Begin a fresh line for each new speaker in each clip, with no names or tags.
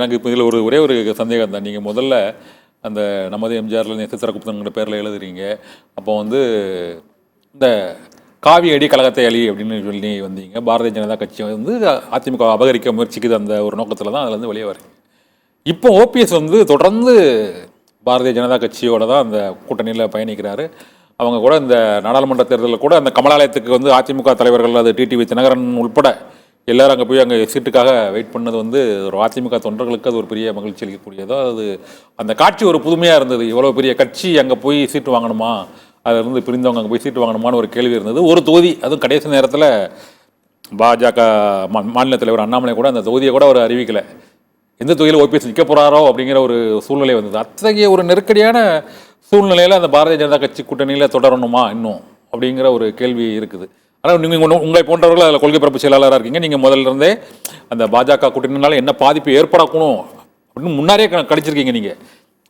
எனக்கு இப்போ இதில் ஒரே ஒரு சந்தேகம் தான். நீங்கள் முதல்ல அந்த நமது எம்ஜிஆரில் சித்திரகுப்தன்கிற பேரில் எழுதுறீங்க. அப்போ வந்து இந்த காவி அடி கழகத்தை அழி அப்படின்னு சொல்லி வந்தீங்க. பாரதிய ஜனதா கட்சி வந்து அதிமுக அபகரிக்க முயற்சிக்குது அந்த ஒரு நோக்கத்தில் தான் அதுலேருந்து வெளியே வரீங்க. இப்போ ஓபிஎஸ் வந்து தொடர்ந்து பாரதிய ஜனதா கட்சியோட தான் அந்த கூட்டணியில் பயணிக்கிறாரு. அவங்க கூட இந்த நாடாளுமன்ற தேர்தலில் கூட அந்த கமலாலயத்துக்கு வந்து அதிமுக தலைவர்கள், அது டிடிவி தினகரன் உள்பட எல்லாரும் அங்கே போய் அங்கே சீட்டுக்காக வெயிட் பண்ணது வந்து ஒரு அதிமுக தொண்டர்களுக்கு அது ஒரு பெரிய மகிழ்ச்சி அளிக்கக்கூடியதோ. அது அந்த காட்சி ஒரு புதுமையாக இருந்தது. இவ்வளோ பெரிய கட்சி அங்கே போய் சீட்டு வாங்கணுமா, அதிலிருந்து பிரிந்தவங்க அங்கே போய் சீட்டு வாங்கணுமான்னு ஒரு கேள்வி இருந்தது. ஒரு தொகுதி, அதுவும் கடைசி நேரத்தில் பாஜக மாநில தலைவர் அண்ணாமலை கூட அந்த தொகுதியை கூட அவர் அறிவிக்கலை. எந்த தொகுதியில் ஓபிஎஸ் நிற்க போகிறாரோ அப்படிங்கிற ஒரு சூழ்நிலை வந்தது. அத்தகைய ஒரு நெருக்கடியான சூழ்நிலையில் அந்த பாரதிய ஜனதா கட்சி கூட்டணியில் தொடரணுமா இன்னும் அப்படிங்கிற ஒரு கேள்வி இருக்குது. ஆனால் நீங்கள் உங்களை போன்றவர்கள் அதில் கொள்கை பரப்பு செயலாளராக இருக்கீங்க. நீங்கள் முதல்ல இருந்தே அந்த பாஜக கூட்டணினால என்ன பாதிப்பு ஏற்படக்கூடும் அப்படின்னு முன்னாடியே கணிச்சிருக்கீங்க. நீங்கள்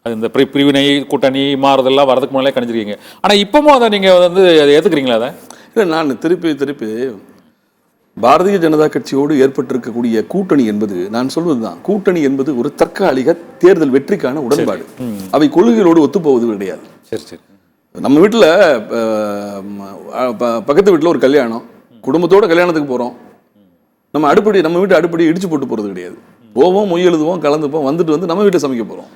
அது இந்த பிரிவினை கூட்டணி மாறுதெல்லாம் வரதுக்கு முன்னாலே கணிச்சிருக்கீங்க. ஆனால் இப்போவும் அதை நீங்கள் வந்து அதை ஏற்றுக்கிறீங்களா? அதை
இல்லை, நான் திருப்பி பாரதிய ஜனதா கட்சியோடு ஏற்பட்டிருக்கக்கூடிய கூட்டணி என்பது, நான் சொல்வது தான், கூட்டணி என்பது ஒரு தற்காலிக தேர்தல் வெற்றிக்கான உடன்பாடு. அவை கொள்கைகளோடு ஒத்துப்போவது கிடையாது.
சரி சரி.
நம்ம வீட்டில் பக்கத்து வீட்டில் ஒரு கல்யாணம், குடும்பத்தோட கல்யாணத்துக்கு போகிறோம். நம்ம வீட்டு அடுப்படி இடிச்சு போட்டு போகிறது கிடையாது. போவோம், மொய் எழுதுவோம், கலந்துப்போம், வந்துட்டு வந்து நம்ம வீட்டில் சமைக்க போகிறோம்.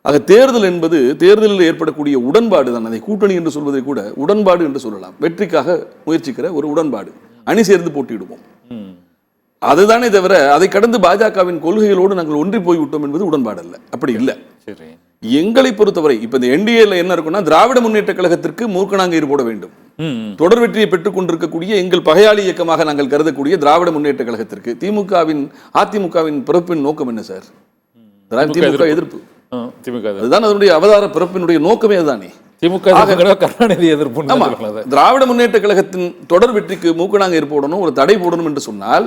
ஆக தேர்தல் என்பது தேர்தலில் ஏற்படக்கூடிய உடன்பாடு தான். அதை கூட்டணி என்று சொல்வதை கூட உடன்பாடு என்று சொல்லலாம். வெற்றிக்காக முயற்சிக்கிற ஒரு உடன்பாடு, அணி சேர்ந்து போட்டியிடுவோம். அதுதானே தவிர அதை கடந்து பாஜகவின் கொள்கைகளோடு நாங்கள் ஒன்றி போய்விட்டோம் என்பது உடன்பாடு அல்ல. அப்படி இல்லை. எங்களை பொறுத்தவரை இப்ப இந்த என்டிஏல என்ன இருக்குன்னா, திராவிட முன்னேற்ற கழகத்திற்கு மூர்க்கணாங்கயிறு போட வேண்டும். தொடர் வெற்றியை பெற்றுக் கொண்டிருக்கக்கூடிய எங்கள் பகையாளி இயக்கமாக நாங்கள் கருதக்கூடிய திராவிட முன்னேற்ற கழகத்திற்கு அதிமுகவின் பிறப்பின் நோக்கம் என்ன சார்? திமுக எதிர்ப்பு. அதுதான் அதனுடைய அவதார பிறப்பினுடைய நோக்கமே அதுதானே. திராவிட முன்னேற்ற கழகத்தின் தொடர் வெற்றிக்கு மூக்கணாங்கயிறு போடணும், ஒரு தடை போடணும் என்று சொன்னால்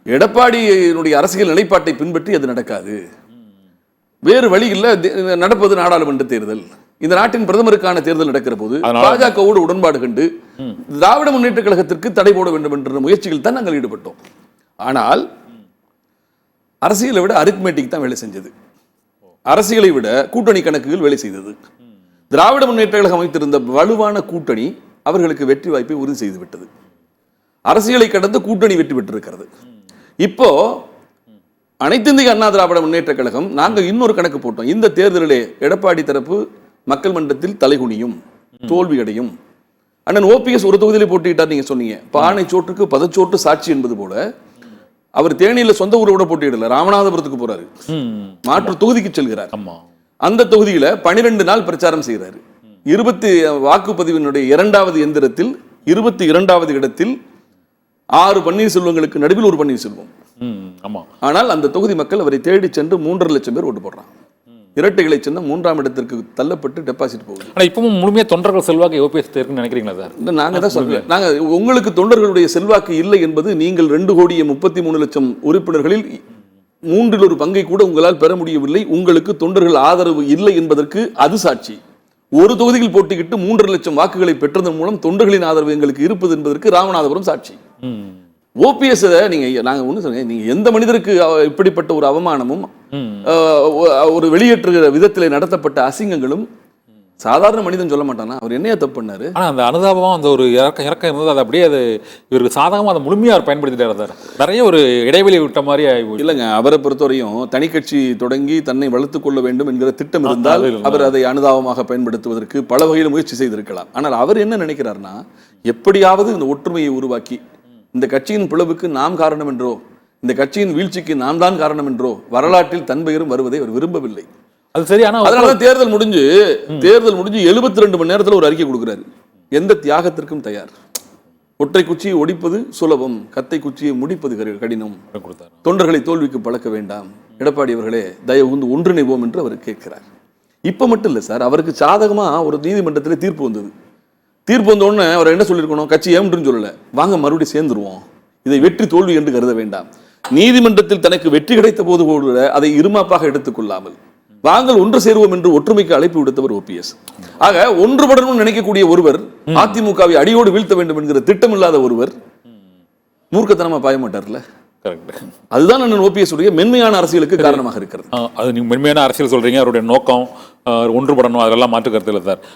எடப்பாடியினுடைய அரசியல் நிலைப்பாட்டை பின்பற்றி அது நடக்காது. வேறு வழியில் நடப்பது நாடாளுமன்ற தேர்தல். இந்த நாட்டின் பிரதமருக்கான தேர்தல் நடக்கிற போது பாஜகவோடு உடன்பாடு கண்டு திராவிட முன்னேற்ற கழகத்திற்கு தடை போட வேண்டும் என்ற முயற்சிகள் தான் நாங்கள் ஈடுபட்டோம். ஆனால் அரசியலை விட அரித்மெட்டிக் தான் வேலை செஞ்சது. அரசியலை விட கூட்டணி கணக்குகள் வேலை செய்தது. திராவிட முன்னேற்ற கழகம் அமைத்திருந்த வலுவான கூட்டணி அவர்களுக்கு வெற்றி வாய்ப்பை உறுதி செய்து விட்டது. அரசியலை கடந்து கூட்டணி வெற்றி பெற்றிருக்கிறது. இப்போ அனைத்து இந்திய அண்ணா திராவிட முன்னேற்ற கழகம் நாங்கள் இன்னொரு கணக்கு போட்டோம். இந்த தேர்தலிலே எடப்பாடி தரப்பு மக்கள் மன்றத்தில் தலைகுனியும், தோல்வி அடையும். அண்ணன் ஓபிஎஸ் ஒரு தொகுதியிலே போட்டியிட்டார். நீங்க சொன்னீங்க பானை சோற்றுக்கு பதச்சோட்டு சாட்சி என்பது போல அவர் தேனியில சொந்த ஊரோட போட்டியிடல, ராமநாதபுரத்துக்கு போறாரு, மாற்று தொகுதிக்கு செல்கிறார். அந்த தொகுதியில 12 நாள் பிரச்சாரம் செய்கிறாரு. 20 வாக்குப்பதிவினுடைய 2வது எந்திரத்தில் 22வது இடத்தில் 6 பன்னீர்செல்வங்களுக்கு நடுவில் ஒரு பன்னீர்செல்வம். ஆனால் அந்த தொகுதி மக்கள் அவரை தேடி சென்று 3.5 லட்சம் பேர் ஓட்டு போடுறாங்க. இரட்டைகளை சென்று 3ஆம் இடத்திற்கு தள்ளப்பட்டு டெபாசிட் போகுது.
ஆனால் இப்பவும் முழுமையாக தொண்டர்கள் செல்வாக்கு ஓபிஎஸ் இருக்குன்னு நினைக்கிறீங்களா சார்?
நாங்கள் தான் சொல்றேன். நாங்கள் உங்களுக்கு தொண்டர்களுடைய செல்வாக்கு இல்லை என்பது நீங்கள் 2,33,00,000 உறுப்பினர்களில் 1/3 பங்கை கூட உங்களால் பெற முடியவில்லை. உங்களுக்கு தொண்டர்கள் ஆதரவு இல்லை என்பதற்கு அது சாட்சி. ஒரு தொகுதியில் போட்டிக்கிட்டு 3.5 லட்சம் வாக்குகளை பெற்றதன் மூலம் தொண்டர்களின் ஆதரவு எங்களுக்கு இருப்பது என்பதற்கு ராமநாதபுரம் சாட்சி. ஓபிஎஸ் நாங்க ஒண்ணு சொல்லுங்க, நீங்க எந்த மனிதருக்கு இப்படிப்பட்ட ஒரு அவமானமும் ஒரு வெளியேற்றுகிற விதத்தில் நடத்தப்பட்ட அசிங்கங்களும் சாதாரண மனிதன் சொல்ல மாட்டானா? அவர் என்னையா தப்பு பண்ணாரு? ஆனா அந்த
அனுதாபம், அந்த ஒரு இறக்கம் இருந்தது, அது அப்படியே அது இவருக்கு சாதகமாக அதை முழுமையாக அவர் பயன்படுத்திட்டார் சார். நிறைய ஒரு இடைவெளி விட்ட மாதிரி
இல்லைங்க. அவரை பொறுத்தவரையும் தனி கட்சி தொடங்கி தன்னை வளர்த்துக் கொள்ள வேண்டும் என்கிற திட்டம் இருந்தால் அவர் அதை அனுதாபமாக பயன்படுத்துவதற்கு பல வகையில் முயற்சி செய்திருக்கலாம். ஆனால் அவர் என்ன நினைக்கிறார்னா, எப்படியாவது இந்த ஒற்றுமையை உருவாக்கி இந்த கட்சியின் பிளவுக்கு நாம் காரணம் என்றோ, இந்த கட்சியின் வீழ்ச்சிக்கு நாம் தான் காரணம் என்றோ வரலாற்றில் தன் பெயரும் வருவதை அவர் விரும்பவில்லை.
அது சரியான
அதனால தேர்தல் முடிஞ்சு 72 மணி நேரத்தில் ஒரு அறிக்கை கொடுக்கிறாரு. எந்த தியாகத்திற்கும் தயார். ஒற்றை குச்சியை ஒடிப்பது சுலபம், கத்தை குச்சியை முடிப்பது கடினம். தொண்டர்களை தோல்விக்கு பழக்க வேண்டாம். எடப்பாடி அவர்களே, தயவு வந்து ஒன்றிணைவோம் என்று அவர் கேட்கிறார். இப்ப மட்டும் இல்லை சார், அவருக்கு சாதகமா ஒரு நீதிமன்றத்தில் தீர்ப்பு வந்தது. தீர்ப்பு வந்த உடனே அவர் என்ன சொல்லியிருக்கணும்? கட்சி ஏன்னு சொல்லல, வாங்க மறுபடியும் சேர்ந்துருவோம், இதை வெற்றி தோல்வி என்று கருத வேண்டாம். நீதிமன்றத்தில் தனக்கு வெற்றி கிடைத்த போது கூட அதை இருமாப்பாக எடுத்துக்கொள்ளாமல் வாங்கள் ஒன்று சேருவோம் என்று ஒற்றுமைக்கு அழைப்பு விடுத்தவர் ஓபிஎஸ். ஆக ஒன்றுபடணும் நினைக்கக்கூடிய ஒருவர், அதிமுகவை அடியோடு வீழ்த்த வேண்டும் என்கிற திட்டம் இல்லாத ஒருவர் மூர்க்கத்தனமா பாய மாட்டார்ல.
கரெக்ட்.
அதுதான் அண்ணன் ஓபிஎஸ் உடைய மென்மையான அரசியலுக்கு காரணமாக இருக்கிறது.
அது நீங்க மென்மையான அரசியல் சொல்றீங்க, அவருடைய நோக்கம் ஒன்றுபடணும், அதெல்லாம் மாற்று கருத்து இல்லை சார்.